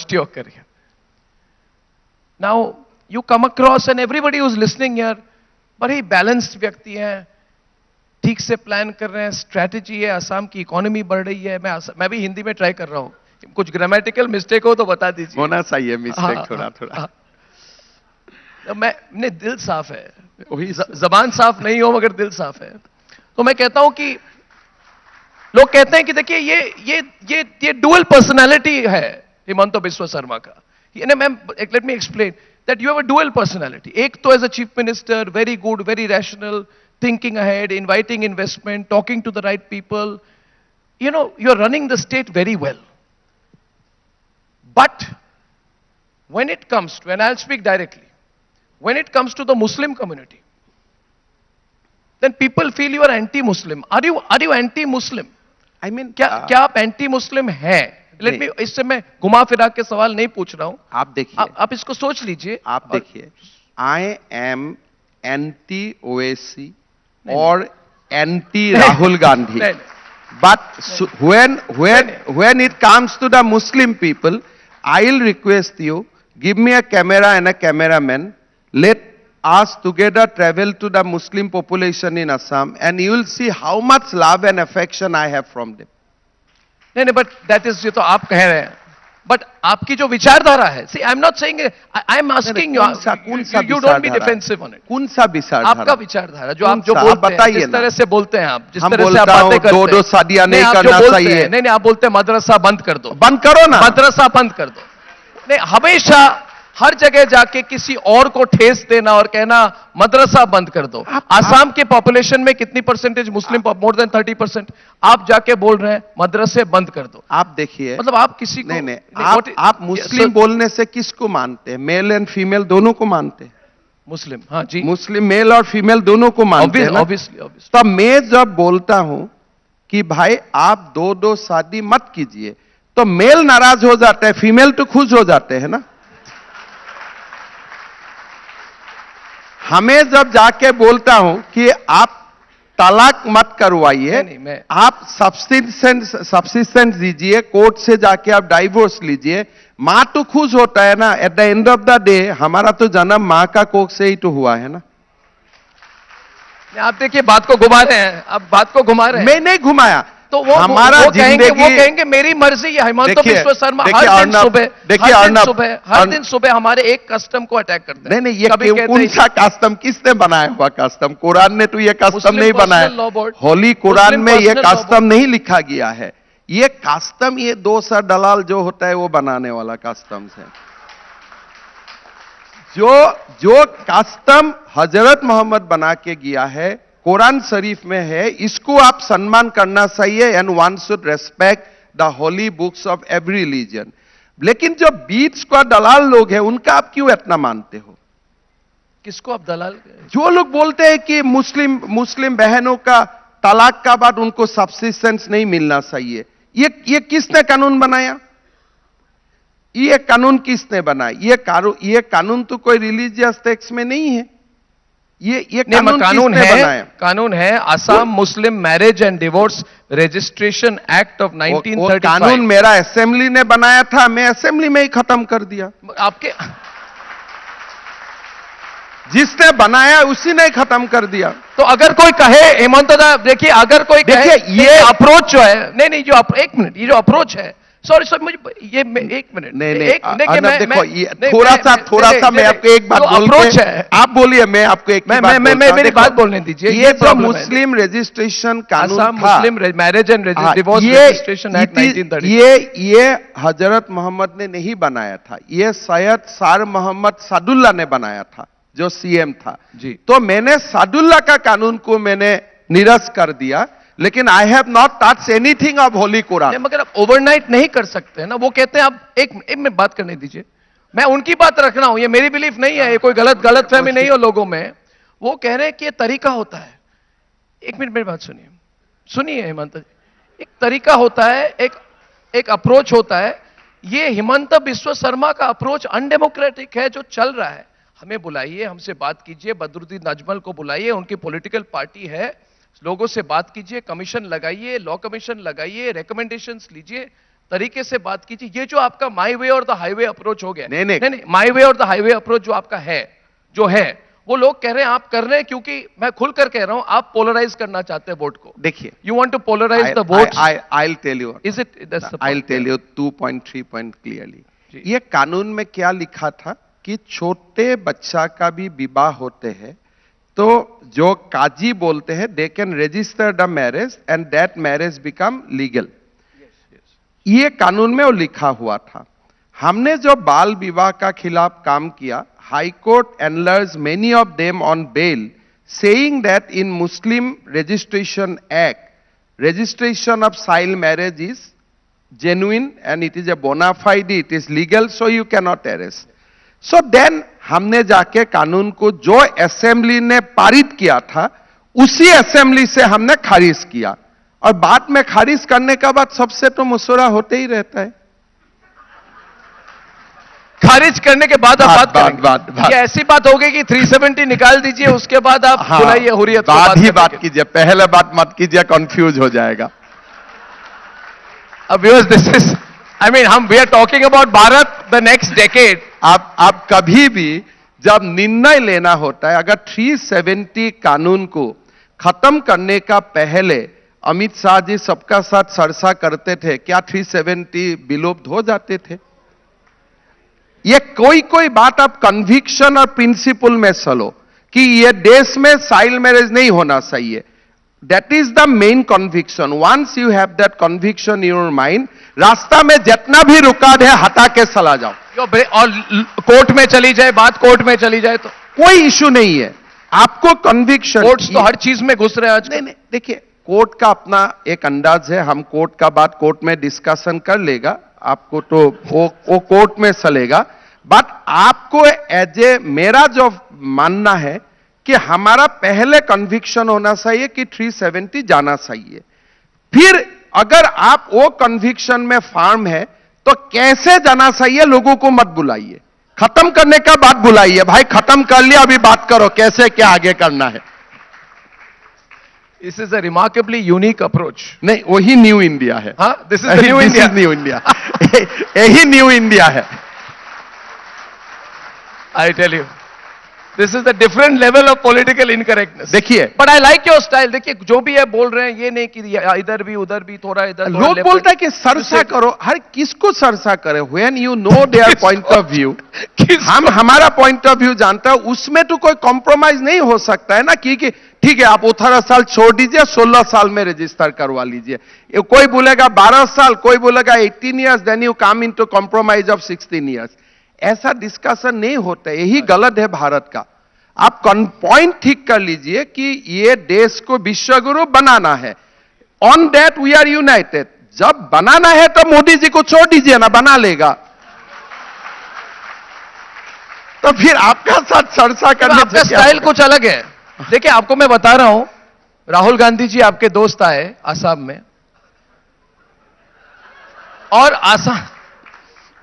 watched your career. Now, you come across and everybody who's listening here, बड़े balanced व्यक्ति हैं, ठीक से प्लान कर रहे हैं, स्ट्रैटेजी है, असम की इकोनॉमी बढ़ रही है। मैं भी हिंदी में ट्राई कर रहा हूं, कुछ ग्रामेटिकल मिस्टेक हो तो बता दीजिए। होना चाहिए मिस्टेक थोड़ा थोड़ा। मैं दिल साफ है, वही जबान साफ नहीं हो मगर दिल साफ है। तो मैं कहता हूं कि लोग कहते हैं कि देखिए ये डुअल पर्सनालिटी है हिमंता बिस्वा शर्मा का। Let me explain that you have a dual personality. एक तो as a chief minister very good, very rational, thinking ahead, inviting investment, talking to the right people, you are running the state very well. But when it comes to, and I'll speak directly, when it comes to the Muslim community, then people feel you are anti-Muslim. Are you anti-Muslim? I mean, क्या आप anti-Muslim हैं? Let me, इससे मैं घुमा फिरा के सवाल नहीं पूछ रहा हूं। आप देखिए, आप इसको सोच लीजिए। आप देखिए, I am anti OAC or anti Rahul Gandhi. But when it comes to the Muslim people, I'll request you, give me a camera and a cameraman. Let us together travel to the Muslim population in Assam, and you will see how much love and affection I have from them. नहीं, but that is, ये तो आप कह रहे हैं, but आपकी जो विचारधारा है, see I am not saying, I am asking you don't be defensive on it. कौन सा विचारधारा? आपका विचारधारा जो आप जो बोलते हैं, जिस तरह से बोलते हैं आप, जिस तरह से आप बातें करते हैं, दो शादियां नहीं करना चाहिए। नहीं, आप बोलते हैं मदरसा बंद कर दो, बंद करो ना, मदरसा बंद कर दो। नहीं, हमेशा हर जगह जाके किसी और को ठेस देना और कहना मदरसा बंद कर दो। आसाम के पॉपुलेशन में कितनी परसेंटेज मुस्लिम? More than 30%। आप जाके बोल रहे हैं मदरसे बंद कर दो। आप देखिए, मतलब आप किसी को नहीं, आप मुस्लिम बोलने से किसको मानते हैं? मेल एंड फीमेल दोनों को मानते हैं? मुस्लिम, हाँ जी, मुस्लिम मेल और फीमेल दोनों को मानते हैं। ऑब्वियसली। तो मैं जब बोलता हूं कि भाई आप दो शादी मत कीजिए, तो मेल नाराज हो जाते हैं, फीमेल तो खुश हो जाते हैं ना। हमें जब जाके बोलता हूं कि आप तलाक मत करवाइए, आप सब्सिस्टेंस दीजिए, कोर्ट से जाके आप डाइवोर्स लीजिए, मां तो खुश होता है ना। At the end of the day हमारा तो जन्म मां का कोख से ही तो हुआ है ना। आप देखिए, बात को घुमा रहे हैं, आप बात को घुमा रहे हैं। मैं नहीं घुमाया, तो वो कहेंगे मेरी मर्जी है। हिमंता बिस्वा शर्मा हर दिन सुबह हमारे एक कस्टम को अटैक करते हैं। नहीं, ये कौन सा कस्टम? किसने बनाया हुआ कस्टम? कुरान ने तो ये कस्टम नहीं बनाया। होली कुरान में ये कस्टम नहीं लिखा गया है। ये कस्टम, ये 200 दलाल जो होता है वो बनाने वाला कस्टम है। जो कस्टम हजरत मोहम्मद बना के गया है, कुरान शरीफ में है, इसको आप सम्मान करना चाहिए। And one should respect the holy books of every religion. लेकिन जो बीच का दलाल लोग हैं, उनका आप क्यों इतना मानते हो? किसको आप दलाल? जो लोग बोलते हैं कि मुस्लिम बहनों का तलाक का बाद उनको सब्सिस्टेंस नहीं मिलना चाहिए। ये किसने कानून बनाया? ये कानून किसने बनाया? ये कानून तो कोई रिलीजियस टेक्स्ट में नहीं है। ये कानून है असम मुस्लिम marriage and divorce registration act of 1935। कानून मेरा असेंबली ने बनाया था, मैं असेंबली में ही खत्म कर दिया। आपके जिसने बनाया उसी ने खत्म कर दिया। तो अगर कोई कहे, हेमंता देखिए, अगर कोई कहे ये अप्रोच जो है, नहीं जो एक मिनट, ये जो अप्रोच है, सॉरी मुझे ये एक मिनट, देखो, थोड़ा सा मैं आपको एक बात अप्रोच है, आप बोलिए, मैं आपको एक मेरी बात बोलने दीजिए। ये जो मुस्लिम रजिस्ट्रेशन कानून था, मुस्लिम marriage and divorce registration act 1930, ये हजरत मोहम्मद ने नहीं बनाया था, ये सैयद सर मोहम्मद सादुल्ला ने बनाया था, जो सीएम था जी। तो मैंने सादुल्ला का कानून को मैंने निरस्त कर दिया, लेकिन I have not touch anything of Holi Quran. मगर आप ओवरनाइट नहीं कर सकते ना। वो कहते हैं, आप एक में बात करने दीजिए, मैं उनकी बात रख रहा हूं, ये मेरी बिलीफ नहीं है, ये कोई गलत फहमी नहीं हो लोगों में। वो कह रहे हैं कि ये तरीका होता है। एक मिनट मेरी बात सुनिए हिमंता जी, एक तरीका होता है, एक अप्रोच होता है। ये हिमंता बिस्वा शर्मा का अप्रोच अनडेमोक्रेटिक है जो चल रहा है। हमें बुलाइए, हमसे बात कीजिए, बदरुद्दीन अजमल को बुलाइए, उनकी पॉलिटिकल पार्टी है, लोगों से बात कीजिए, कमीशन लगाइए, लॉ कमीशन लगाइए, रिकमेंडेशंस लीजिए, तरीके से बात कीजिए। ये जो आपका माई वे और द हाईवे अप्रोच हो गया, नहीं, माई वे और द हाईवे अप्रोच जो आपका है, जो है वो लोग कह रहे हैं आप कर रहे हैं, क्योंकि मैं खुलकर कह रहा हूं आप पोलराइज करना चाहते हैं वोट को। देखिए, you want to polarise the vote. I will tell you, is it, I will tell you 2.3 point clearly. ये कानून में क्या लिखा था कि छोटे बच्चा का भी विवाह होते हैं तो जो काजी बोलते हैं they can register the marriage and that marriage become legal. ये कानून में वो लिखा हुआ था। हमने जो बाल विवाह का खिलाफ काम किया, high court enlarges many of them on bail saying that in Muslim registration act registration of child marriage is genuine and it is a bona fide, it is legal, so you can not arrest. So then हमने जाके कानून को जो assembly ने पारित किया था उसी असेंबली से हमने खारिज किया, और बाद में खारिज करने का बाद सबसे तो मशवरा होते ही रहता है। खारिज करने के बाद आप बात करेंगे। ये ऐसी बात होगी कि 370 निकाल दीजिए, उसके बाद आप बुलाइए हुर्रियत को, बाद ही बात कीजिए, पहले बात मत कीजिए, कंफ्यूज हो जाएगा। अब viewers, this is, I mean, we are talking about Bharat the next decade. आप कभी भी जब निर्णय लेना होता है, अगर 370 कानून को खत्म करने का पहले अमित शाह जी सबका साथ चर्चा करते थे, क्या 370 विलुप्त हो जाते थे? ये कोई बात आप कन्विक्शन और प्रिंसिपल में चलो कि ये देश में चाइल्ड मैरिज नहीं होना चाहिए। That is the main conviction. Once you have that conviction in your mind, रास्ता में जितना भी रुकावट है हटा के चला जाओ। और कोर्ट में चली जाए बात, कोर्ट में चली जाए तो कोई इश्यू नहीं है। आपको कन्विक्शन, कोर्ट्स तो हर चीज में घुस रहे हैं आज। नहीं, देखिए, कोर्ट का अपना एक अंदाज है, हम कोर्ट का बात कोर्ट में डिस्कशन कर लेगा, आपको तो वो कोर्ट में चलेगा। बट आपको एज ए, मेरा जो मानना है कि हमारा पहले कन्विक्शन होना चाहिए कि 370 जाना चाहिए। फिर अगर आप वो कन्विक्शन में फार्म है तो कैसे जाना चाहिए लोगों को मत बुलाइए, खत्म करने का बात बुलाइए। भाई खत्म कर लिया, अभी बात करो कैसे क्या आगे करना है। This is a remarkably unique approach. नहीं, वही न्यू इंडिया है। हाँ, this is new India. New India यही न्यू इंडिया है। I tell you, this is the different level of political incorrectness. देखिए, but I like your style. देखिए, जो भी है बोल रहे हैं, ये नहीं कि इधर भी उधर भी थोड़ा इधर। लोग बोलता है कि चर्चा करो, हर किसको चर्चा करे? When you know their point of view, हम हमारा पॉइंट ऑफ व्यू जानता है, उसमें तो कोई कॉम्प्रोमाइज नहीं हो सकता है ना कि ठीक है आप 18 साल छोड़ दीजिए, 16 साल में रजिस्टर करवा लीजिए। कोई बोलेगा 12 साल, कोई बोलेगा 18 years, then you come into compromise of 16 years. ऐसा डिस्कशन नहीं होता, यही गलत है भारत का। आप पॉइंट ठीक कर लीजिए कि ये देश को विश्वगुरु बनाना है, on that we are united. जब बनाना है तो मोदी जी को छोड़ दीजिए ना, बना लेगा। तो फिर आपका साथ चर्चा करने आपका स्टाइल कुछ अलग है। देखिए, आपको मैं बता रहा हूं, राहुल गांधी जी आपके दोस्त आए आसाम में, और आसाम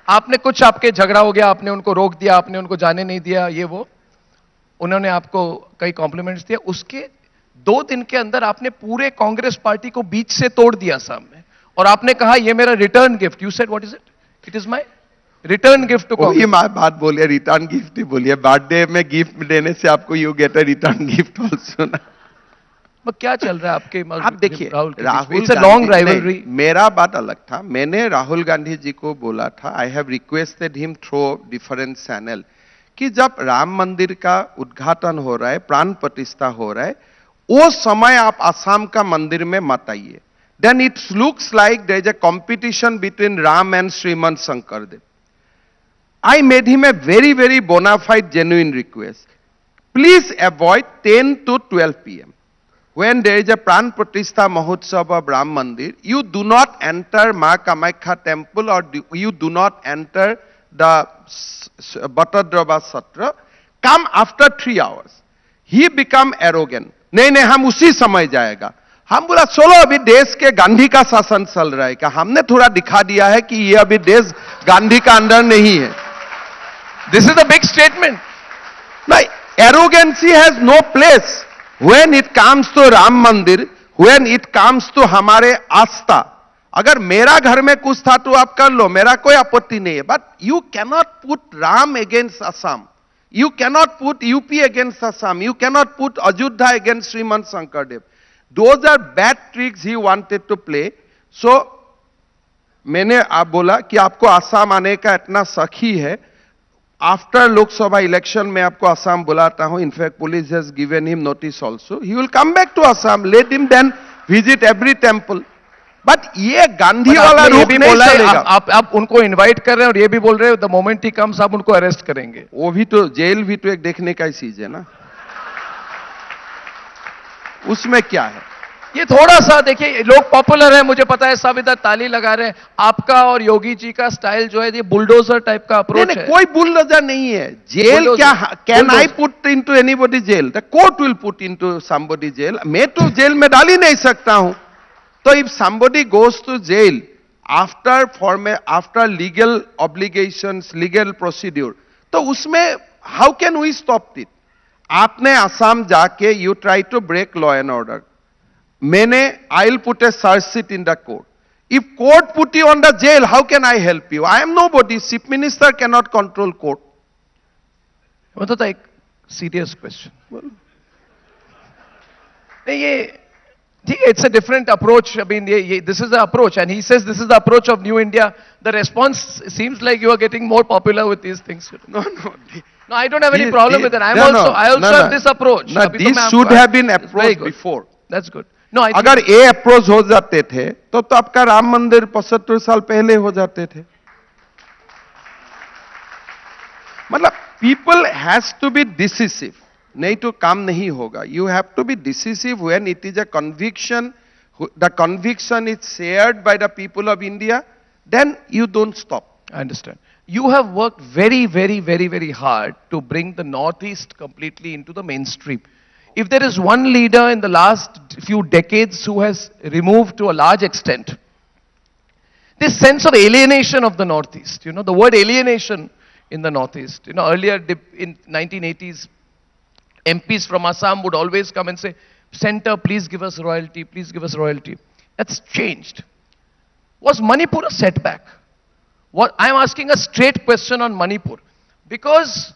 आपने कुछ, आपके झगड़ा हो गया, आपने उनको रोक दिया, आपने उनको जाने नहीं दिया, ये वो, उन्होंने आपको कई कॉम्प्लीमेंट्स दिया। उसके 2 दिन के अंदर आपने पूरे कांग्रेस पार्टी को बीच से तोड़ दिया आसाम में, और आपने कहा ये मेरा return gift. You said what is it? It is my return gift to Congress. ये बात बोलिए, रिटर्न गिफ्ट ही बोलिए। बर्थडे में गिफ्ट देने से आपको you get a return gift also ना। क्या चल रहा है आपके? आप देखिए, Rahul, it's a long rivalry. मेरा बात अलग था। मैंने राहुल गांधी जी को बोला था, I have requested him through different channel, कि जब राम मंदिर का उद्घाटन हो रहा है, प्राण प्रतिष्ठा हो रहा है, वो समय आप आसाम का मंदिर में मत आइए। Then it looks like there is a competition between Ram and Srimanta Sankardev. I made him a very, very bona fide, genuine request. Please avoid 10 to 12 p.m. When there is a Pran Pratishtha Mahotsav of Ram Mandir, you do not enter Ma Kamakhya temple, or you do not enter the Batadrava Satra. Come after 3 hours. He become arrogant. नहीं, हम उसी समय जाएगा। हम बोला चलो, अभी देश के गांधी का शासन चल रहा है, क्या हमने थोड़ा दिखा दिया है कि ये अभी देश गांधी का अंडर नहीं है। This is a big statement. No, arrogancy has no place when it comes to Ram Mandir, when it comes to हमारे आस्था अगर मेरा घर में कुछ था तो आप कर लो, मेरा कोई आपत्ति नहीं है. But you cannot put Ram against Assam. You cannot put UP against Assam. You cannot put Ajodhya against Srimant Shankardev. Those are bad tricks he wanted to play. So, मैंने आप बोला कि आपको आसाम आने का इतना सखी है. After लोकसभा इलेक्शन में आपको आसाम बुलाता हूं. In fact, police has given him notice also. He will come back to Assam. Let him then visit every temple. But ये गांधी वाला रूप नहीं चलेगा. आप उनको इनवाइट कर रहे हैं और ये भी बोल रहे हैं द मोमेंट ही कम्स आप उनको अरेस्ट करेंगे. वो भी तो जेल भी तो एक देखने का ही चीज है ना. उसमें क्या है? ये थोड़ा सा देखिए, लोग पॉपुलर है, मुझे पता है, सब इधर ताली लगा रहे हैं. आपका और योगी जी का स्टाइल जो है ये बुलडोजर टाइप का अप्रोच है. कोई बुलडोजर नहीं है. जेल क्या? Can I put into anybody jail? The court will put into somebody jail. मैं तो जेल में डाल ही नहीं सकता हूं. So if somebody goes to jail after legal obligations, legal procedure, तो उसमें how can we stop it? आपने असम जाके you try to break law and order. I'll put a search sheet in the court. If court put you on the jail, how can I help you? I am nobody. Chief Minister cannot control court. मतलब तो एक serious question. नहीं ये it's a different approach. I mean, this is the approach, and he says this is the approach of New India. The response seems like you are getting more popular with these things. No. No, I don't have any problem with it. I also have this approach. No, this should have been approached before. That's good. No, अगर ये approach हो जाते थे तो आपका राम मंदिर 75 साल पहले हो जाते थे. मतलब people has to be decisive. नहीं तो काम नहीं होगा. You have to be decisive when it is a conviction. The conviction is shared by the people of India. Then you don't stop. I understand. You have worked very, very, very, very hard to bring the Northeast completely into the mainstream. If there is one leader in the last few decades who has removed to a large extent this sense of alienation of the Northeast, the word alienation in the Northeast, earlier in 1980s, MPs from Assam would always come and say, Center, please give us royalty, please give us royalty. That's changed. Was Manipur a setback? I'm asking a straight question on Manipur. Because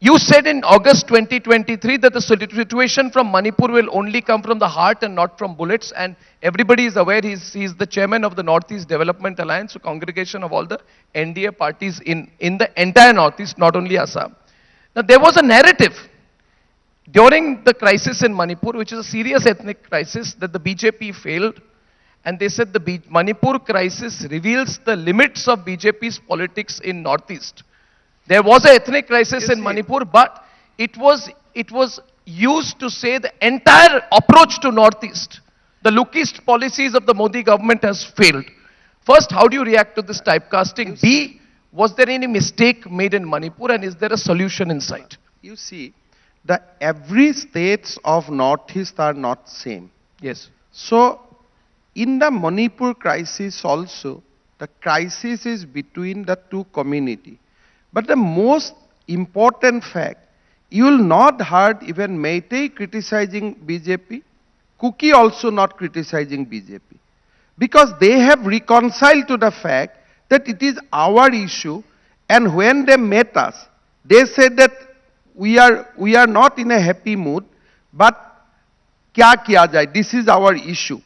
you said in August 2023 that the situation from Manipur will only come from the heart and not from bullets, and everybody is aware he's the chairman of the Northeast Development Alliance, a congregation of all the NDA parties in the entire Northeast, not only Assam. Now, there was a narrative during the crisis in Manipur, which is a serious ethnic crisis, that the BJP failed. And they said the Manipur crisis reveals the limits of BJP's politics in Northeast. There was an ethnic crisis in Manipur, but it was used to say the entire approach to Northeast, the lookist policies of the Modi government has failed. First, how do you react to this typecasting? B, was there any mistake made in Manipur, and is there a solution in sight? You see, every states of Northeast are not same. Yes. So, in the Manipur crisis also, the crisis is between the two communities. But the most important fact, you will not heard even Meitei criticizing BJP, Kuki also not criticizing BJP. Because they have reconciled to the fact that it is our issue, and when they met us, they said that we are not in a happy mood, but kya kiya jaye, this is our issue.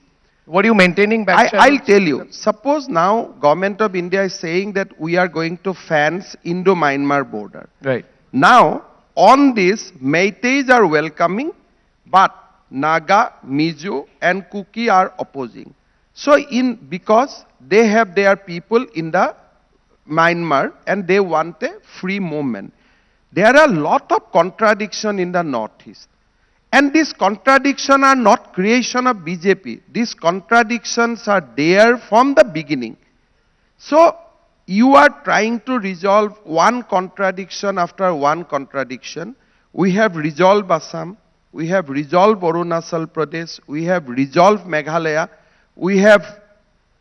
What are you maintaining back? I'll tell you. Suppose now government of India is saying that we are going to fence Indo-Myanmar border. Right. Now, on this, Meiteis are welcoming, but Naga, Mizo and Kuki are opposing. So, because they have their people in the Myanmar and they want a free movement. There are a lot of contradiction in the Northeast. And these contradictions are not creation of BJP. These contradictions are there from the beginning. So, you are trying to resolve one contradiction after one contradiction. We have resolved Assam. We have resolved Arunachal Pradesh. We have resolved Meghalaya. We have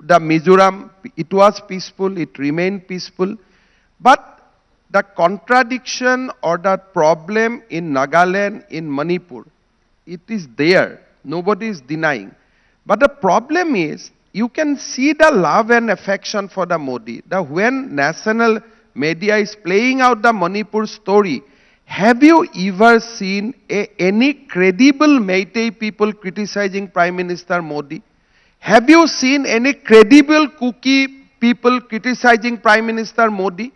the Mizoram. It was peaceful. It remained peaceful. But the contradiction or the problem in Nagaland, in Manipur, it is there. Nobody is denying. But the problem is, you can see the love and affection for the Modi. When national media is playing out the Manipur story, have you ever seen any credible Meitei people criticizing Prime Minister Modi? Have you seen any credible Kuki people criticizing Prime Minister Modi?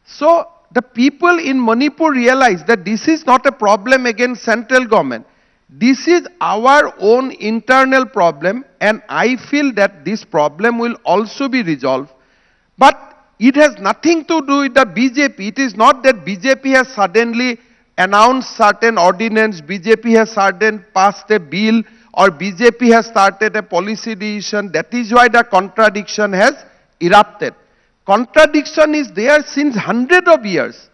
So the people in Manipur realize that this is not a problem against central government. This is our own internal problem, and I feel that this problem will also be resolved. But it has nothing to do with the BJP. It is not that BJP has suddenly announced certain ordinance, BJP has suddenly passed a bill, or BJP has started a policy decision. That is why the contradiction has erupted. Contradiction is there since hundreds of years.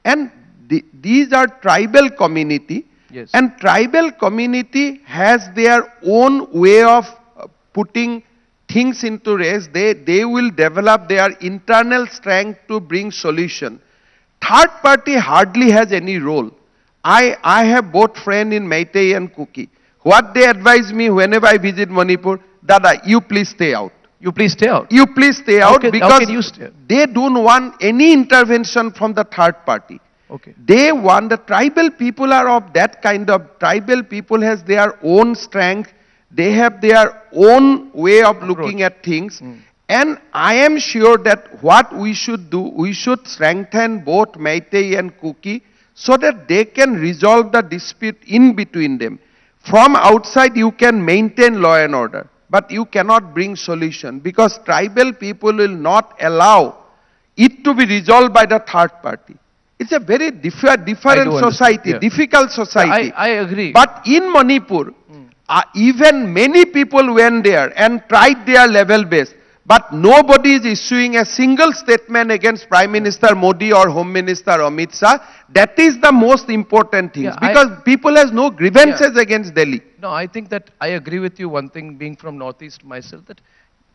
And these are tribal community. Yes. And tribal community has their own way of putting things into race. They will develop their internal strength to bring solution. Third party hardly has any role. I have both friends in Meitei and Kuki. What they advise me whenever I visit Manipur, Dada, you please stay out. You please stay out. You please stay out because they don't want any intervention from the third party. Okay. They want, the tribal people are of that kind of, tribal people has their own strength, they have their own way of looking at things. And I am sure that what we should do, we should strengthen both Meitei and Kuki so that they can resolve the dispute in between them. From outside you can maintain law and order, but you cannot bring solution because tribal people will not allow it to be resolved by the third party. It's a very different society, yeah. difficult society. I agree. But in Manipur, even many people went there and tried their level best. But nobody is issuing a single statement against Prime Minister Modi or Home Minister Amit Shah. That is the most important thing. Because people has no grievances against Delhi. No, I think that I agree with you. One thing, being from Northeast myself, that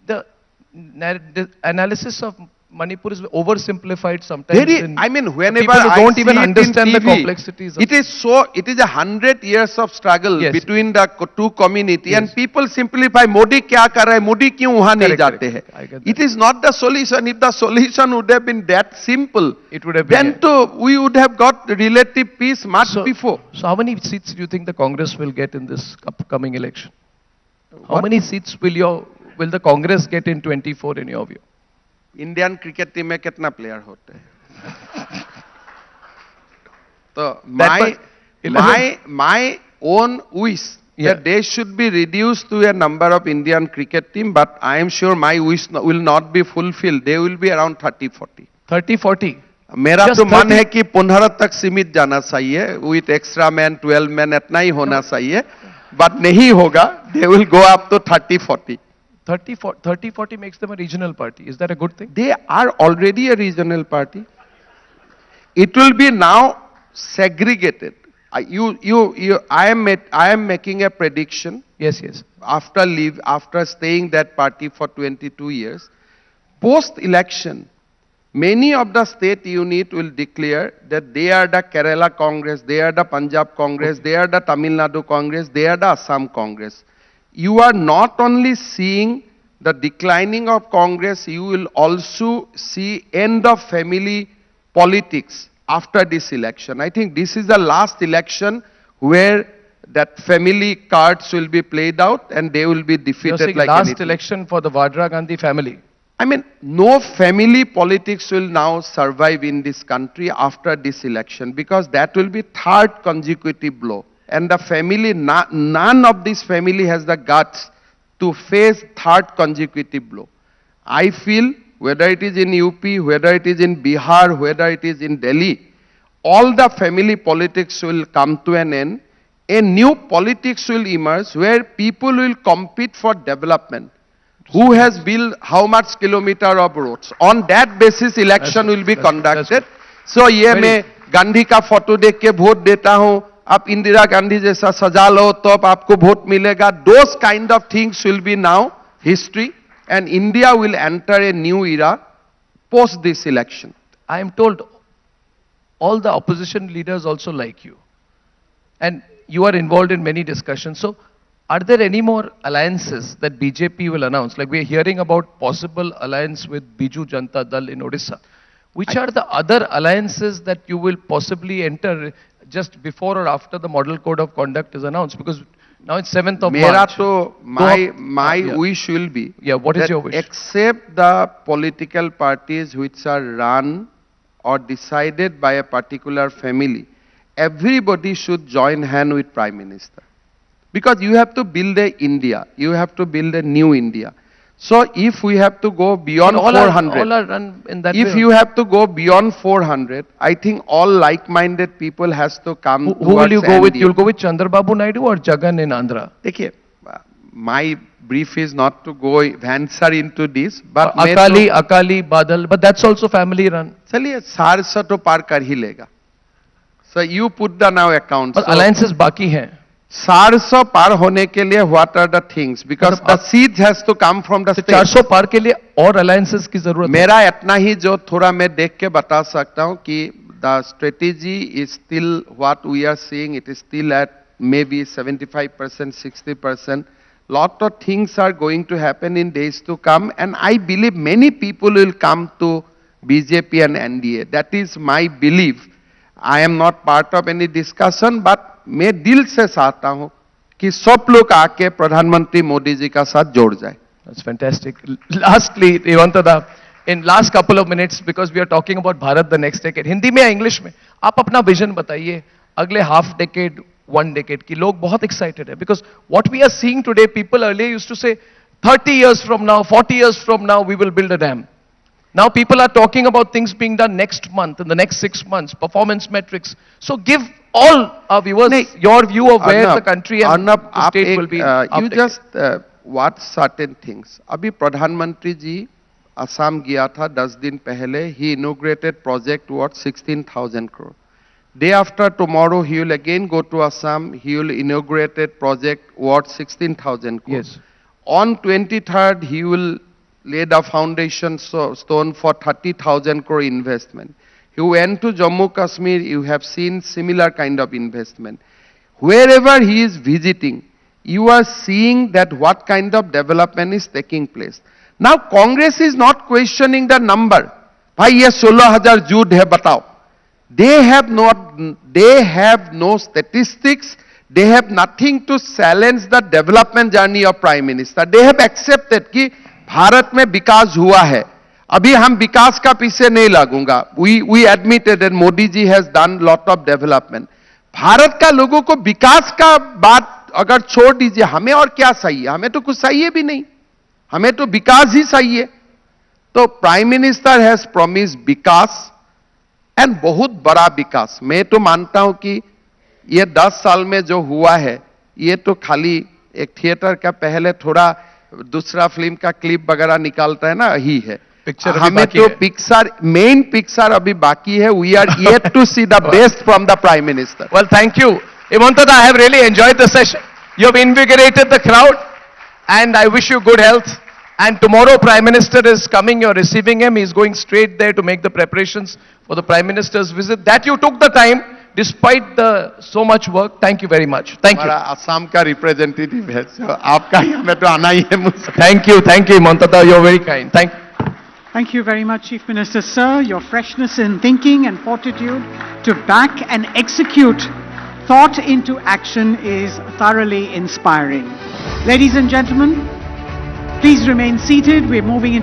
the analysis of Manipur is oversimplified sometimes. Whenever people who don't even understand TV, the complexities. It is 100 years of struggle between the two communities, and people simplify, Modi kya kar raha hai, Modi kyun wahan nahi jate hai. It is not the solution. If the solution would have been that simple, it would have been, then we would have got relative peace much before. So how many seats do you think the Congress will get in this upcoming election? How many seats will the Congress get in 24 in your view? Indian cricket team में कितना player होते हैं? तो my own wish that they should be reduced to a number of Indian cricket team, but I am sure my wish will not be fulfilled. They will be around 30-40. 30-40. मेरा तो मन है कि 15 तक सीमित जाना चाहिए, with extra man, 12 man, इतना ही होना चाहिए, but नहीं होगा. They will go up to 30-40. 30-40 makes them a regional party. Is that a good thing? They are already a regional party. It will be now segregated. I am making a prediction. Yes. After staying that party for 22 years, post-election, many of the state unit will declare that they are the Kerala Congress, they are the Punjab Congress, they are the Tamil Nadu Congress, they are the Assam Congress. You are not only seeing the declining of Congress, you will also see end of family politics after this election. I think this is the last election where that family cards will be played out and they will be defeated like last anything. Election for the Vadra Gandhi family. No family politics will now survive in this country after this election because that will be third consecutive blow. And the family, none of this family has the guts to face third consecutive blow. I feel whether it is in UP, whether it is in Bihar, whether it is in Delhi, all the family politics will come to an end. A new politics will emerge where people will compete for development. Who has built how much kilometer of roads? On that basis, election will be conducted. So, ये मैं गांधी का photo देख के vote देता हूँ. आप इंदिरा गांधी जैसा सजा लो तो आपको वोट मिलेगा. Those kind of things will be now history, and India will enter a new era post this election. I am told all the opposition leaders also like you, and you are involved in many discussions. So are there any more alliances that BJP will announce? Like we're hearing about possible alliance with Biju Janata Dal in Odisha. Which are the other alliances that you will possibly enter just before or after the model code of conduct is announced? Because now it's 7th of Mera March. to my wish will be. Yeah, what is your wish? Except the political parties which are run or decided by a particular family, everybody should join hand with Prime Minister. Because you have to build a India. You have to build a new India. So if we have to go beyond 400, all are run in that if way. you have to go beyond 400, I think all like-minded people has to come Who will you go with? NDA. You'll go with Chandrababu Naidu or Jagan in Andhra? देखिए, my brief is not to go answer into this, but Akali, Badal, but that's also family run. चलिए 400 तो पार कर ही लेगा. So you put the now account. But So alliances बाकी हैं. 400 पार होने के लिए what are the things? Because the seed has to come from the state. 400 पार के लिए और alliances की जरूरत है. मेरा इतना ही जो थोड़ा मैं देख के बता सकता हूँ कि the strategy is still what we are seeing. It is still at maybe 75%, 60%. Lot of things are going to happen in days to come, and I believe many people will come to BJP and NDA. That is my belief. I am not part of any discussion, but मैं दिल से चाहता हूं कि सब लोग आके प्रधानमंत्री मोदी जी का साथ जोड़ जाए. That's fantastic. Lastly, Himanta, in last couple of minutes, because we are talking about Bharat the next decade, Hindi में या इंग्लिश में आप अपना विजन बताइए अगले half decade, 1 decade की लोग बहुत excited है because what we are seeing today, people earlier used to say 30 years from now, 40 years from now, we will build a dam. Now people are talking about things being done next month, in the next 6 months, performance metrics. So give all our viewers your view of where the country and Arnab, the state will be. you just what certain things. अभी प्रधानमंत्री जी असम गया था 10 दिन पहले. He inaugurated project worth 16,000 crore. Day after tomorrow he will again go to Assam. He will inaugurate a project worth 16,000 crore. Yes. On 23rd he will lay the foundation stone for 30,000 crore investment. You went to Jammu Kashmir, you have seen similar kind of investment. Wherever he is visiting, you are seeing that what kind of development is taking place. Now Congress is not questioning the number. भाई ये 16,000 झूठ है बताओ. They have no statistics. They have nothing to challenge the development journey of Prime Minister. They have accepted कि भारत में विकास हुआ है. अभी हम विकास का पीछे नहीं लगूंगा. We admitted that Modi ji has done lot of development. Bharat का लोगों को विकास का बात अगर छोड़ दीजिए, हमें और क्या चाहिए? हमें तो कुछ चाहिए भी नहीं. हमें तो विकास ही चाहिए. तो prime minister has promise Vikas and बहुत बड़ा विकास. मैं तो मानता हूं कि ये 10 साल में जो हुआ है, ये तो खाली एक थिएटर का पहले थोड़ा दूसरा फिल्म का क्लिप वगैरह निकालता है ना, ही है. हमें तो पिक्चर, मेन पिक्चर अभी बाकी है. We are yet to see the best from the prime minister. Well, thank you. Himanta, I have really enjoyed the session. You have invigorated the crowd and I wish you good health. And tomorrow Prime Minister is coming, you're receiving him. He's going straight there to make the preparations for the Prime Minister's visit. That you took the time despite the so much work. Thank you very much. Thank you. Assam का representative है, आपका ही हमें तो आना ही है मुझसे. Thank you, Himanta. You're very kind. Thank you. Thank you very much, Chief Minister, sir. Your freshness in thinking and fortitude to back and execute thought into action is thoroughly inspiring. Ladies and gentlemen, please remain seated. We're moving into